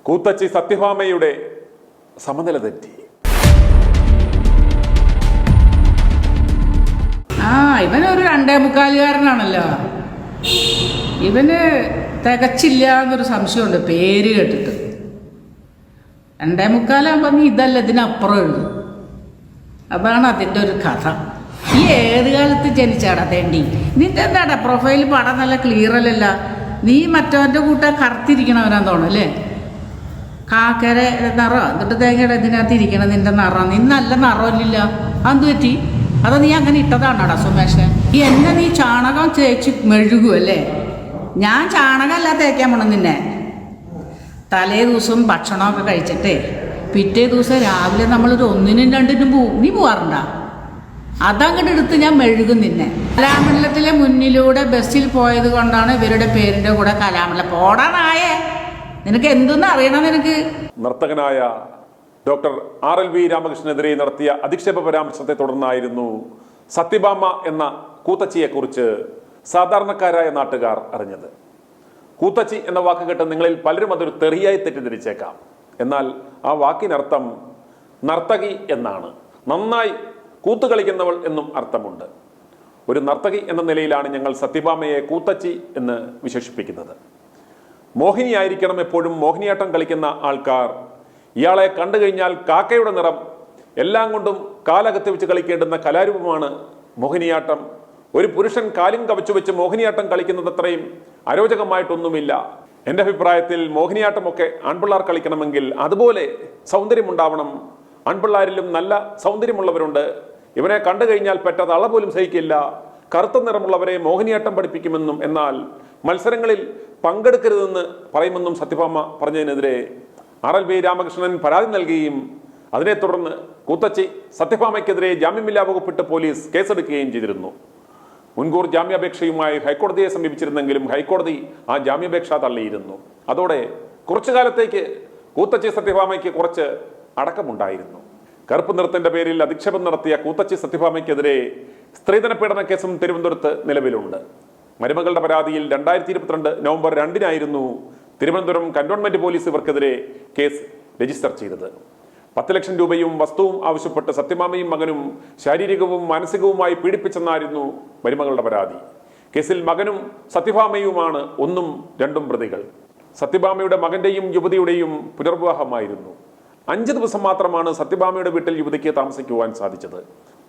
കൂത്തച്ചി സത്യഭാമയുടെ സമനില തെറ്റി. ഇവനൊരു 2.25-കാരനാണല്ലോ. ഇവന് തികച്ചില്ല എന്നൊരു സംശയമുണ്ട് പേര് കേട്ടിട്ട്. 2.25 നീ ഇതല്ല ഇതിനപ്പുറം എഴുതും. അതാണ് അതിൻ്റെ ഒരു കഥ. ഈ ഏത് കാലത്ത് ജനിച്ചാടാ തേണ്ടി? നിന്റെ എന്താടാ പ്രൊഫൈൽ പടം നല്ല ക്ലിയർ അല്ലല്ല. നീ മറ്റവൻ്റെ കൂട്ട കറുത്തിരിക്കണവനാന്ന് തോന്നുന്നു അല്ലേ? കാക്കര നിറം എന്നിട്ട് തേങ്ങയുടെ ഇതിനകത്ത് ഇരിക്കണം നിന്റെ നിറം. നീ നല്ല നിറമില്ല. അതെന്ത് പറ്റി? അതോ നീ അങ്ങനെ ഇട്ടതാണോടാ സുമേഷ്? എന്നെ നീ ചാണകം തേച്ച് മെഴുകുമല്ലേ? ഞാൻ ചാണകമല്ല തേക്കാൻ പോണം നിന്നെ. തലേ ദിവസം ഭക്ഷണമൊക്കെ കഴിച്ചിട്ടേ പിറ്റേ ദിവസം രാവിലെ നമ്മളൊരു 1-നും 2-നും പോവും. നീ പോവാറുണ്ടാ? അതങ്ങോട്ട് എടുത്ത് ഞാൻ മെഴുകും നിന്നെ. കലാമണ്ഡലത്തിലെ മുന്നിലൂടെ ബസ്സിൽ പോയത് കൊണ്ടാണ് ഇവരുടെ പേരിൻ്റെ കൂടെ കലാമണ്ഡലം. പോടാനായേ, നിനക്ക് എന്തെന്ന് അറിയണം? നിനക്ക് നർത്തകനായ ഡോക്ടർ RLV രാമകൃഷ്ണനെതിരെ നടത്തിയ അധിക്ഷേപ പരാമർശത്തെ തുടർന്നായിരുന്നു സത്യഭാമ എന്ന കൂത്തച്ചിയെക്കുറിച്ച് സാധാരണക്കാരായ നാട്ടുകാർ അറിഞ്ഞത്. കൂത്തച്ചി എന്ന വാക്ക് കേട്ട് നിങ്ങളിൽ പലരും അതൊരു തെറിയായി തെറ്റിദ്ധരിച്ചേക്കാം. എന്നാൽ ആ വാക്കിനർത്ഥം നർത്തകി എന്നാണ്. നന്നായി കൂത്തുകളിക്കുന്നവൾ എന്നും അർത്ഥമുണ്ട്. ഒരു നർത്തകി എന്ന നിലയിലാണ് ഞങ്ങൾ സത്യഭാമയെ കൂത്തച്ചി എന്ന് വിശേഷിപ്പിക്കുന്നത്. മോഹിനിയായിരിക്കണം എപ്പോഴും മോഹിനിയാട്ടം കളിക്കുന്ന ആൾക്കാർ. ഇയാളെ കണ്ടു കഴിഞ്ഞാൽ കാക്കയുടെ നിറം, എല്ലാം കൊണ്ടും കാലകത്തി വെച്ച് കളിക്കേണ്ടുന്ന കലാരൂപമാണ് മോഹിനിയാട്ടം. ഒരു പുരുഷൻ കാലും കവച്ചു വെച്ച് മോഹിനിയാട്ടം കളിക്കുന്നത് അത്രയും അരോചകമായിട്ടൊന്നുമില്ല. എൻ്റെ അഭിപ്രായത്തിൽ മോഹിനിയാട്ടമൊക്കെ ആൺപിള്ളാർ കളിക്കണമെങ്കിൽ അതുപോലെ സൗന്ദര്യമുണ്ടാവണം. ആൺപിള്ളാരിലും നല്ല സൗന്ദര്യമുള്ളവരുണ്ട്. ഇവനെ കണ്ടു കഴിഞ്ഞാൽ പെറ്റ തള പോലും സഹിക്കില്ല. കറുത്ത നിറമുള്ളവരെ മോഹിനിയാട്ടം പഠിപ്പിക്കുമെന്നും എന്നാൽ മത്സരങ്ങളിൽ പങ്കെടുക്കരുതെന്ന് പറയുമെന്നും സത്യഭാമ പറഞ്ഞതിനെതിരെ RLV രാമകൃഷ്ണൻ പരാതി നൽകുകയും അതിനെ തുടർന്ന് കൂത്തച്ചി സത്യഭാമയ്ക്കെതിരെ ജാമ്യമില്ലാ വകുപ്പിട്ട് പോലീസ് കേസെടുക്കുകയും ചെയ്തിരുന്നു. മുൻകൂർ ജാമ്യാപേക്ഷയുമായി ഹൈക്കോടതിയെ സമീപിച്ചിരുന്നെങ്കിലും ഹൈക്കോടതി ആ ജാമ്യാപേക്ഷ തള്ളിയിരുന്നു. അതോടെ കുറച്ചു കാലത്തേക്ക് കൂത്തച്ചി സത്യഭാമയ്ക്ക് കുറച്ച് അടക്കമുണ്ടായിരുന്നു. കറുപ്പ് നിറത്തിന്റെ പേരിൽ അധിക്ഷേപം നടത്തിയ കൂത്തച്ചി സത്യഭാമയ്ക്കെതിരെ സ്ത്രീധന പീഡന കേസും തിരുവനന്തപുരത്ത് നിലവിലുണ്ട്. മരുമകളുടെ പരാതിയിൽ 2022 നവംബർ 2-നായിരുന്നു തിരുവനന്തപുരം കന്റോൺമെന്റ് പോലീസ് ഇവർക്കെതിരെ കേസ് രജിസ്റ്റർ ചെയ്തത്. 10 ലക്ഷം രൂപയും വസ്തുവും ആവശ്യപ്പെട്ട് സത്യഭാമയും മകനും ശാരീരികവും മാനസികവുമായി പീഡിപ്പിച്ചെന്നായിരുന്നു മരുമകളുടെ പരാതി. കേസിൽ മകനും സത്യഭാമയുമാണ് 1ഉം 2ഉം പ്രതികൾ. സത്യഭാമയുടെ മകന്റെയും യുവതിയുടെയും പുനർവിവാഹമായിരുന്നു. 5 ദിവസം മാത്രമാണ് സത്യഭാമയുടെ വീട്ടിൽ യുവതിക്ക് താമസിക്കുവാൻ സാധിച്ചത്.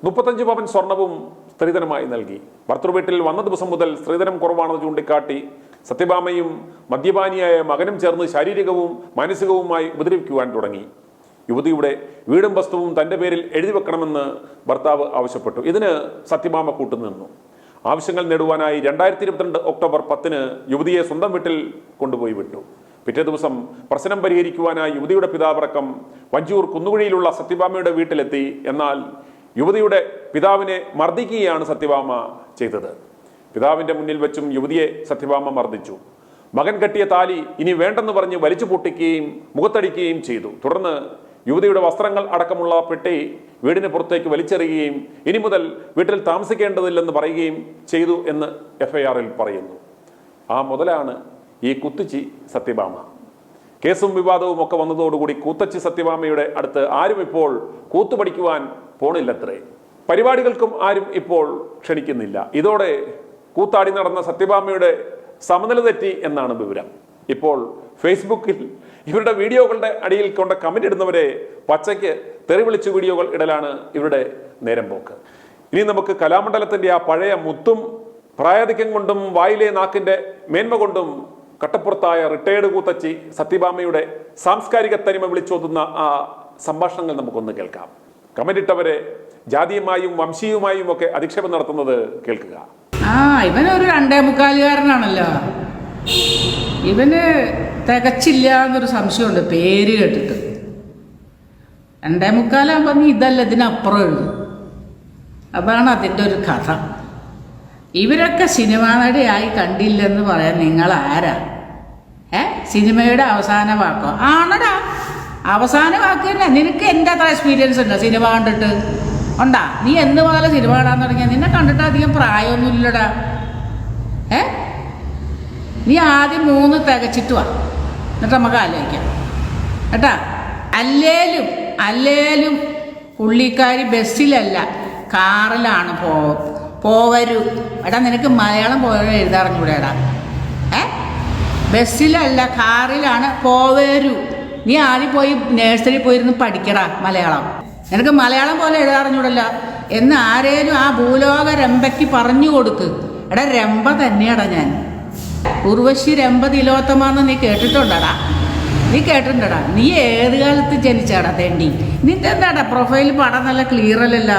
35 പവൻ സ്വർണവും സ്ത്രീധനമായി നൽകി. ഭർത്തൃവീട്ടിൽ വന്ന ദിവസം മുതൽ സ്ത്രീധനം കുറവാണെന്ന് ചൂണ്ടിക്കാട്ടി സത്യഭാമയും മദ്യപാനിയായ മകനും ചേർന്ന് ശാരീരികവും മാനസികവുമായി ഉപദ്രവിക്കുവാൻ തുടങ്ങി. യുവതിയുടെ വീടും വസ്തുവും തന്റെ പേരിൽ എഴുതി വെക്കണമെന്ന് ഭർത്താവ് ആവശ്യപ്പെട്ടു. ഇതിന് സത്യഭാമ കൂട്ടുനിന്നു. ആവശ്യങ്ങൾ നേടുവാനായി 2022 ഒക്ടോബർ 10-ന് യുവതിയെ സ്വന്തം വീട്ടിൽ കൊണ്ടുപോയി വിട്ടു. പിറ്റേ ദിവസം പ്രശ്നം പരിഹരിക്കുവാനായി യുവതിയുടെ പിതാവടക്കം വഞ്ചൂർ കുന്നുകുഴിയിലുള്ള സത്യഭാമയുടെ വീട്ടിലെത്തി. എന്നാൽ യുവതിയുടെ പിതാവിനെ മർദ്ദിക്കുകയാണ് സത്യഭാമ ചെയ്തത്. പിതാവിന്റെ മുന്നിൽ വെച്ചും യുവതിയെ സത്യഭാമ മർദ്ദിച്ചു. മകൻ കെട്ടിയ താലി ഇനി വേണ്ടെന്ന് പറഞ്ഞ് വലിച്ചു പൊട്ടിക്കുകയും മുഖത്തടിക്കുകയും ചെയ്തു. തുടർന്ന് യുവതിയുടെ വസ്ത്രങ്ങൾ അടക്കമുള്ള പെട്ടി വീടിന് പുറത്തേക്ക് വലിച്ചെറിയുകയും ഇനി മുതൽ വീട്ടിൽ താമസിക്കേണ്ടതില്ലെന്ന് പറയുകയും ചെയ്തു എന്ന് FIR-ൽ പറയുന്നു. ആ മുതലാണ് ഈ കൂത്തച്ചി സത്യഭാമ. കേസും വിവാദവും ഒക്കെ വന്നതോടുകൂടി കൂത്തച്ചി സത്യഭാമയുടെ അടുത്ത് ആരും ഇപ്പോൾ കൂത്തുപഠിക്കുവാൻ പോണില്ലത്രേ. പരിപാടികൾക്കും ആരും ഇപ്പോൾ ക്ഷണിക്കുന്നില്ല. ഇതോടെ കൂത്താടി നടന്ന സത്യഭാമയുടെ സമനില തെറ്റി എന്നാണ് വിവരം. ഇപ്പോൾ ഫേസ്ബുക്കിൽ ഇവരുടെ വീഡിയോകളുടെ അടിയിൽ കൊണ്ട് കമന്റ് ഇടുന്നവരെ പച്ചയ്ക്ക് തെറി വിളിച്ച് വീഡിയോകൾ ഇടലാണ് ഇവരുടെ നേരം പോക്ക്. ഇനി നമുക്ക് കലാമണ്ഡലത്തിന്റെ ആ പഴയ മുത്തും പ്രായാധിക്യം കൊണ്ടും വായിലെ നാക്കിന്റെ മേന്മ കൊണ്ടും കട്ടപ്പുറത്തായ റിട്ടയേർഡ് കൂത്തച്ചി സത്യഭാമയുടെ സാംസ്കാരിക തനിമ വിളിച്ചോതുന്ന ആ സംഭാഷണങ്ങൾ നമുക്കൊന്ന് കേൾക്കാം. കമന്റ് ഇട്ടവരെ ജാതീയമായും വംശീയമായും ഒക്കെ അധിക്ഷേപം നടത്തുന്നത് കേൾക്കുക. ഇവനൊരു 2.25-കാരനാണല്ലോ. ഇവന് തികച്ചില്ല എന്നൊരു സംശയമുണ്ട് പേര് കേട്ടിട്ട്. 2.25 നീ ഇതല്ല ഇതിനപ്പുറം എഴുതും. അതാണ് അതിൻ്റെ ഒരു കഥ. ഇവരൊക്കെ സിനിമാ നടിയായി കണ്ടില്ലെന്ന് പറയാൻ നിങ്ങൾ ആരാ? സിനിമയുടെ അവസാന വാക്കോ? ആണടാ, അവസാന വാക്ക് തന്നെ. നിനക്ക് എൻ്റെ അത്ര എക്സ്പീരിയൻസ് ഉണ്ടോ സിനിമ കണ്ടിട്ട്? ഉണ്ടാ? നീ എന്ന് പോലെ സിനിമ കാണാൻ തുടങ്ങിയാൽ നിന്നെ കണ്ടിട്ട് അധികം പ്രായമൊന്നുമില്ലടാ. നീ ആദ്യം 3 തികച്ചിട്ട് വാ, എന്നിട്ട് നമുക്ക് ആലോചിക്കാം. കേട്ടാ. അല്ലേലും പുള്ളിക്കാരി ബസ്സിലല്ല കാറിലാണ് പോവരൂ. എടാ നിനക്ക് മലയാളം പോവരും എഴുതാറിഞ്ഞൂടെടാ. ബസ്സിലല്ല കാറിലാണ് പോവരൂ. നീ ആദ്യം പോയി നേഴ്സറി പോയിരുന്ന് പഠിക്കടാ മലയാളം. നിനക്ക് മലയാളം പോലെ എഴുതാറിഞ്ഞൂടല്ല എന്ന് ആരേലും ആ ഭൂലോക രംഭയ്ക്ക് പറഞ്ഞു കൊടുക്ക്. എടാ രംഭ തന്നെയാടാ ഞാൻ. ഉർവശി രംഭ തിലോത്തമാന്ന് നീ കേട്ടിട്ടുണ്ടടാ? നീ ഏത് കാലത്ത് ജനിച്ചാടാ തേണ്ടി? നിന്റെ എന്താടാ പ്രൊഫൈൽ പടം നല്ല ക്ലിയർ അല്ലല്ല.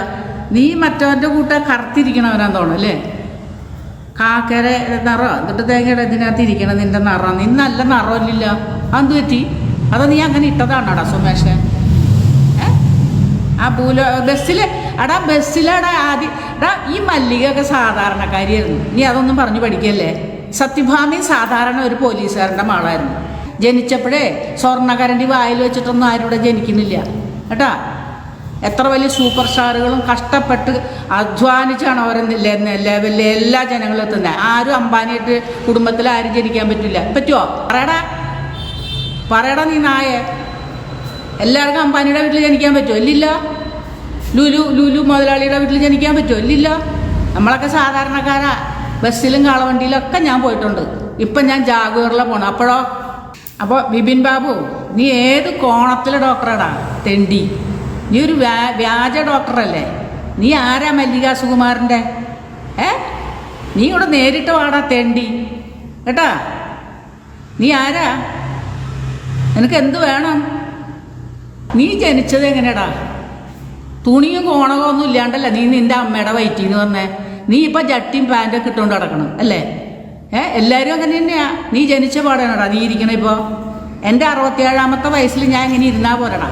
നീ മറ്റവൻ്റെ കൂട്ട കറുത്തിരിക്കണവനാന്ന് തോന്നുന്നു അല്ലേ? കാക്കര നിറം എന്നിട്ട് തേങ്ങയുടെ ഇതിനകത്ത് ഇരിക്കണം നിന്റെ നിറം. നീ നല്ല നിറമില്ല. അതെന്ത് പറ്റി? അതോ നീ അങ്ങനെ ഇട്ടതാണോടാ സുമേഷ്? ആ ബസ്സിലടാ ആദ്യം ഈ മല്ലികയൊക്കെ സാധാരണക്കാരിയായിരുന്നു. നീ അതൊന്നും പറഞ്ഞു പഠിക്കല്ലേ. സത്യഭാമി സാധാരണ ഒരു പോലീസുകാരൻ്റെ മകളായിരുന്നു. ജനിച്ചപ്പോഴേ സ്വർണ്ണക്കരണ്ടി വായിൽ വെച്ചിട്ടൊന്നും ആരും ഇവിടെ ജനിക്കുന്നില്ല കേട്ടാ. എത്ര വലിയ സൂപ്പർ സ്റ്റാറുകളും കഷ്ടപ്പെട്ട് അധ്വാനിച്ചാണ് ഓരോ ലെവലിൽ എല്ലാ ജനങ്ങളും എത്തുന്നത്. ആരും അംബാനിയായിട്ട് കുടുംബത്തിൽ ആരും ജനിക്കാൻ പറ്റുമോ? പറയടാ നീ നായെ. എല്ലാവർക്കും അംബാനിയുടെ വീട്ടിൽ ജനിക്കാൻ പറ്റുമോ? ഇല്ലില്ല. ലുലു മുതലാളിയുടെ വീട്ടിൽ ജനിക്കാൻ പറ്റുമോ? ഇല്ലില്ല. നമ്മളൊക്കെ സാധാരണക്കാരാ. ബസ്സിലും കാളവണ്ടിയിലൊക്കെ ഞാൻ പോയിട്ടുണ്ട്. ഇപ്പം ഞാൻ ജാഗൂറിലാണ് പോകണം. അപ്പോൾ ബിപിൻ ബാബു, നീ ഏത് കോണത്തിലെ ഡോക്ടറാടാ തെണ്ടി? നീ ഒരു വ്യാജ ഡോക്ടറല്ലേ? നീ ആരാ മല്ലിക സുകുമാരൻ്റെ? നീ ഇവിടെ നേരിട്ട് വാടാ തെണ്ടി കേട്ടാ. നീ ആരാ? നിനക്ക് എന്ത് വേണം? നീ ജനിച്ചത് എങ്ങനെയാടാ? തുണിയും കോണകവും ഒന്നും ഇല്ലാണ്ടല്ല നീ നിൻ്റെ അമ്മയുടെ വയറ്റിന്ന് വന്നേ. നീ ഇപ്പം ജട്ടിയും പാൻറ്റൊക്കെ ഇട്ടുകൊണ്ട് കിടക്കണം അല്ലേ? എല്ലാവരും അങ്ങനെ തന്നെയാ. നീ ജനിച്ച പാടാനാടാ നീ ഇരിക്കണം. ഇപ്പോൾ എൻ്റെ 67ാമത്തെ വയസ്സിൽ ഞാൻ ഇങ്ങനെ ഇരുന്നാ പോരടാ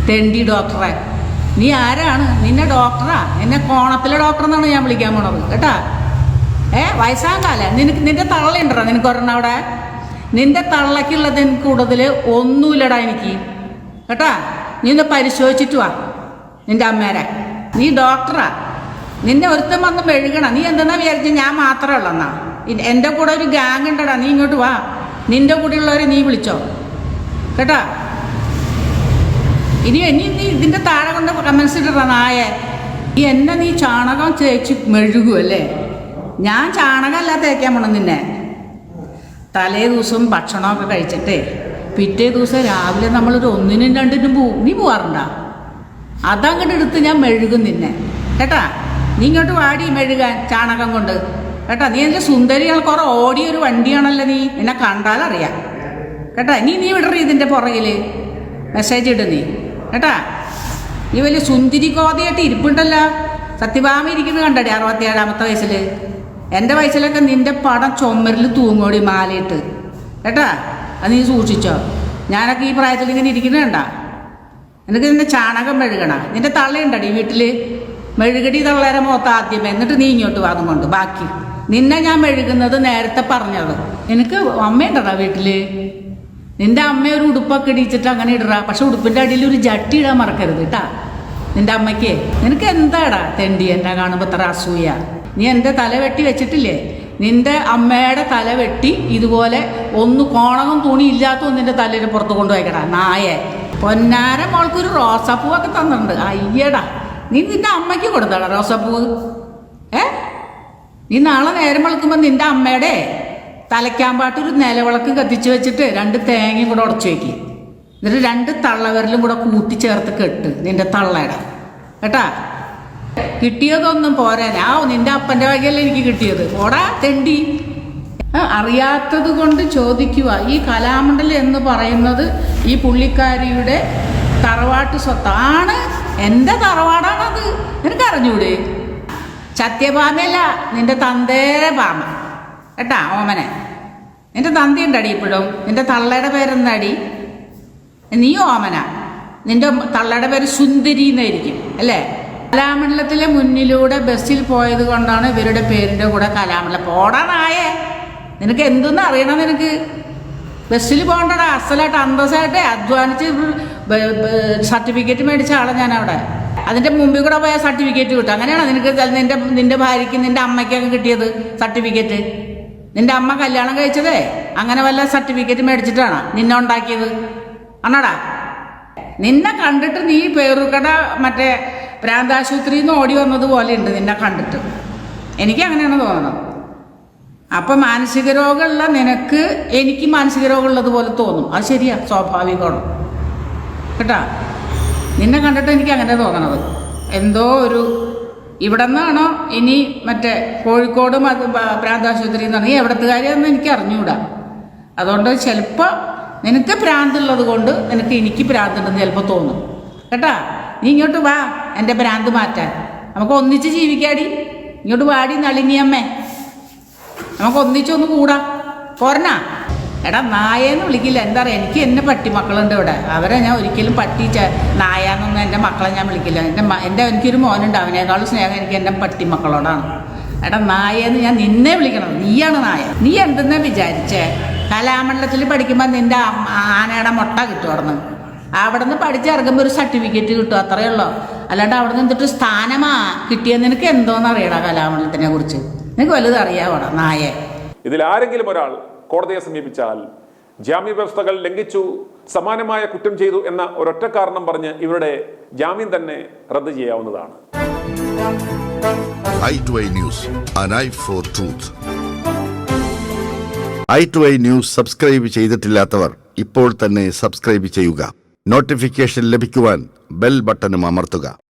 തെണ്ടി ഡോക്ടറെ. നീ ആരാണ്? നിന്നെ ഡോക്ടറാ? എന്നെ കോണത്തിലെ ഡോക്ടർ എന്നാണ് ഞാൻ വിളിക്കാൻ പോണത് കേട്ടാ. വയസ്സാം കാലം നിന്റെ തള്ളയുണ്ടോ? നിനക്ക് ഒരെണ്ണം അവിടെ. നിന്റെ തള്ളക്കുള്ളത് എനിക്ക് കൂടുതൽ ഒന്നുമില്ലടാ എനിക്ക് കേട്ടാ. നീ ഒന്ന് പരിശോധിച്ചിട്ട് വാ നിന്റെ അമ്മേരെ. നീ ഡോക്ടറാ. നിന്നെ ഒരുത്തം വന്ന് മെഴുകണം. നീ എന്തെന്നാ വിചാരിച്ച ഞാൻ മാത്രമേ ഉള്ളെന്നാ? എൻ്റെ കൂടെ ഒരു ഗ്യാങ് ഉണ്ടടാ. നീ ഇങ്ങോട്ട് വാ. നിന്റെ കൂടെയുള്ളവരെ നീ വിളിച്ചോ കേട്ടാ. ഇനി നീ ഇതിൻ്റെ താഴെ കൊണ്ട് കമൻസ് ഇടണം നായെ. എന്നെ നീ ചാണകം തേച്ച് മെഴുകുമല്ലേ? ഞാൻ ചാണകമല്ല തേക്കാൻ പോണം നിന്നെ. തലേ ദിവസം ഭക്ഷണമൊക്കെ കഴിച്ചിട്ട് പിറ്റേ ദിവസം രാവിലെ നമ്മളൊരു 1-നും 2-നും പോവും. നീ പോവാറുണ്ടാ? അതങ്ങോട്ട് എടുത്ത് ഞാൻ മെഴുകും നിന്നെ കേട്ടാ. നീ ഇങ്ങോട്ട് വാടി മെഴുകാൻ ചാണകം കൊണ്ട് കേട്ടാ. നീ എൻ്റെ സുന്ദരികൾ കുറെ ഓടിയൊരു വണ്ടിയാണല്ലോ നീ. എന്നെ കണ്ടാലറിയാം കേട്ടാ. നീ വിടറി ഇതിൻ്റെ പുറകിൽ മെസ്സേജ് ഇട് നീ കേട്ടാ. നീ വലിയ സുന്ദരി കോതയായിട്ട് ഇരിപ്പുണ്ടല്ലോ. സത്യഭാമ ഇരിക്കുന്നത് കണ്ടടി 67ാമത്തെ വയസ്സിൽ. എൻ്റെ വയസ്സിലൊക്കെ നിൻ്റെ പടം ചുമരിൽ തൂങ്ങോടി മാലയിട്ട് കേട്ടാ. അത് നീ സൂക്ഷിച്ചോ. ഞാനൊക്കെ ഈ പ്രായത്തിൽ ഇങ്ങനെ ഇരിക്കുന്നത് കണ്ടാ. നിനക്ക് നിന്റെ ചാണകം മെഴുകണം. നിന്റെ തള്ളയുണ്ടടി വീട്ടിൽ. മെഴുകടി തള്ളേരെ മുഖത്ത് ആദ്യമേ, എന്നിട്ട് നീ ഇങ്ങോട്ട് വാദം കൊണ്ട് ബാക്കി. നിന്നെ ഞാൻ മെഴുകുന്നത് നേരത്തെ പറഞ്ഞത്. നിനക്ക് അമ്മയുണ്ടടാ വീട്ടിൽ? നിന്റെ അമ്മ ഒരു ഉടുപ്പൊക്കെ ഇടിച്ചിട്ട് അങ്ങനെ ഇടറാ. പക്ഷെ ഉടുപ്പിൻ്റെ അടിയിൽ ഒരു ജട്ടി ഇടാൻ മറക്കരുത് കേട്ടാ നിന്റെ അമ്മയ്ക്ക്. നിനക്ക് എന്താടാ തെണ്ടി എന്നെ കാണുമ്പോൾ ഇത്ര അസൂയ? നീ എൻ്റെ തല വെട്ടി വെച്ചിട്ടില്ലേ? നിന്റെ അമ്മയുടെ തല വെട്ടി ഇതുപോലെ കോണകം തുണി ഇല്ലാത്ത നിന്റെ തലയിൽ പുറത്ത് കൊണ്ടുപോയിക്കടാ നായെ. പൊന്നാര മോൾക്കൊരു റോസാപ്പൂവൊക്കെ തന്നിട്ടുണ്ട്. അയ്യടാ, നീ നിന്റെ അമ്മയ്ക്ക് കൊടുത്താടാ റോസാപ്പൂവ്? നീ നാളെ നേരം വെളുക്കുമ്പോൾ നിന്റെ അമ്മയുടെ തലയ്ക്കാമ്പാട്ടൊരു നിലവിളക്ക് കത്തിച്ച് വെച്ചിട്ട് 2 തേങ്ങയും കൂടെ ഉടച്ചു വയ്ക്ക്. എന്നിട്ട് 2 തള്ളവിരലും കൂടെ കൂട്ടിച്ചേർത്ത് കെട്ട് നിന്റെ തള്ളയുടെ കേട്ടാ. കിട്ടിയതൊന്നും പോരാ. നിന്റെ അപ്പൻ്റെ വകയല്ലേ എനിക്ക് കിട്ടിയത്. ഓടാ തെണ്ടി. അറിയാത്തത് കൊണ്ട് ചോദിക്കുക. ഈ കലാമണ്ഡലം എന്ന് പറയുന്നത് ഈ പുള്ളിക്കാരിയുടെ തറവാട്ട് സ്വത്താണ്. എൻ്റെ തറവാടാണത്. നിനക്കറിഞ്ഞൂടെ? സത്യഭാമയല്ല, നിന്റെ തന്തേരെ ഭാമ കേട്ടാ. ഓമനെ നിന്റെ തന്തി ഉണ്ടടി ഇപ്പോഴും. നിന്റെ തള്ളയുടെ പേരെന്താടി? നീ ഓമന. നിന്റെ തള്ളയുടെ പേര് സുന്ദരി എന്നായിരിക്കും അല്ലേ? കലാമണ്ഡലത്തിലെ മുന്നിലൂടെ ബസ്സിൽ പോയത് കൊണ്ടാണ് ഇവരുടെ പേരിൻ്റെ കൂടെ കലാമണ്ഡലം. പോടാനായേ, നിനക്ക് എന്തെന്ന് അറിയണം? നിനക്ക് ബസ്സിൽ പോകണ്ടടാ. അസലായിട്ട് അന്തസ്സായിട്ട് അധ്വാനിച്ച് സർട്ടിഫിക്കറ്റ് മേടിച്ച ആളെ ഞാൻ അവിടെ. അതിൻ്റെ മുമ്പിൽ കൂടെ പോയാൽ സർട്ടിഫിക്കറ്റ് കിട്ടും. അങ്ങനെയാണോ നിനക്ക് നിന്റെ ഭാര്യയ്ക്ക് നിന്റെ അമ്മയ്ക്കൊക്കെ കിട്ടിയത് സർട്ടിഫിക്കറ്റ്? നിന്റെ അമ്മ കല്യാണം കഴിച്ചതേ അങ്ങനെ വല്ല സർട്ടിഫിക്കറ്റ് മേടിച്ചിട്ടാണോ നിന്നെ ഉണ്ടാക്കിയത്? ആണോടാ? നിന്നെ കണ്ടിട്ട് നീ പേറുകട മറ്റേ പ്രാന്താശുപത്രിയിൽ നിന്ന് ഓടി വന്നതുപോലെ ഉണ്ട് നിന്നെ കണ്ടിട്ട്. എനിക്ക് അങ്ങനെയാണ് തോന്നുന്നത്. അപ്പം മാനസിക രോഗമുള്ള നിനക്ക് എനിക്ക് മാനസിക രോഗമുള്ളതുപോലെ തോന്നും. അത് ശരിയാ, സ്വാഭാവികമാണ് കേട്ടാ. നിന്നെ കണ്ടിട്ട് എനിക്ക് അങ്ങനെ തോന്നണത്. എന്തോ ഒരു ഇവിടെ നിന്നാണോ ഇനി മറ്റേ കോഴിക്കോട് പ്രാന്താശുപത്രിയിൽ നിന്നാണ്. നീ എവിടത്തുകാരിയാണെന്ന് എനിക്ക് അറിഞ്ഞുകൂടാ. അതുകൊണ്ട് ചിലപ്പോൾ നിനക്ക് ഭ്രാന്തുള്ളത് കൊണ്ട് എനിക്ക് ഭ്രാന്തുണ്ടെന്ന് ചിലപ്പോൾ തോന്നും കേട്ടാ. നീ ഇങ്ങോട്ട് വാ എൻ്റെ ഭ്രാന്ത് മാറ്റാൻ. നമുക്ക് ഒന്നിച്ച് ജീവിക്കാടി. ഇങ്ങോട്ട് വാടി നളിനിയമ്മേ, നമുക്ക് ഒന്നിച്ചൊന്ന് കൂടാ. പോരണാ? എടാ നായേന്ന് വിളിക്കില്ല. എന്താ പറയുക, എനിക്ക് എന്നെ പട്ടിമക്കളുണ്ട് ഇവിടെ. അവരെ ഞാൻ ഒരിക്കലും നായാന്നൊന്നും എൻ്റെ മക്കളെ ഞാൻ വിളിക്കില്ല. എനിക്കൊരു മോനുണ്ട്, അവനേക്കാളും സ്നേഹം എനിക്ക് എൻ്റെ പട്ടിമക്കളോടാണ്. എടാ നായേന്ന് ഞാൻ നിന്നെ വിളിക്കണം. നീയാണ് നായ. നീ എന്തെന്നാ വിചാരിച്ചേ? കലാമണ്ഡലത്തിൽ പഠിക്കുമ്പോൾ നിൻ്റെ ആനയുടെ മുട്ട കിട്ടുമായിരുന്നു. അവിടെ നിന്ന് പഠിച്ചിറങ്ങുമ്പോൾ ഒരു സർട്ടിഫിക്കറ്റ് കിട്ടും, അത്രയേ ഉള്ളൂ. അല്ലാണ്ട് അവിടെ നിന്ന് എന്നിട്ട് സ്ഥാനമാ കിട്ടിയെന്ന് നിനക്ക് എന്തോന്ന് അറിയടാ കലാമണ്ഡലത്തിനെ കുറിച്ച്? നിനക്ക് വലുത് അറിയാവോടാ നായെ? ഇതിൽ ആരെങ്കിലും ഒരാൾ കോടതിയെ സമീപിച്ചാൽ ജാമ്യ വ്യവസ്ഥകൾ ലംഘിച്ചു, സമാനമായ കുറ്റം ചെയ്തു എന്ന ഒരൊറ്റ കാരണം പറഞ്ഞ് ഇവരുടെ ജാമ്യം തന്നെ റദ്ദ് ചെയ്യാവുന്നതാണ്. i2i News, an eye for truth. i2i News subscribe ചെയ്തിട്ടില്ലാത്തവർ ഇപ്പോൾ തന്നെ സബ്സ്ക്രൈബ് ചെയ്യുക. നോട്ടിഫിക്കേഷൻ ലഭിക്കുവാൻ ബെൽ ബട്ടണും അമർത്തുക.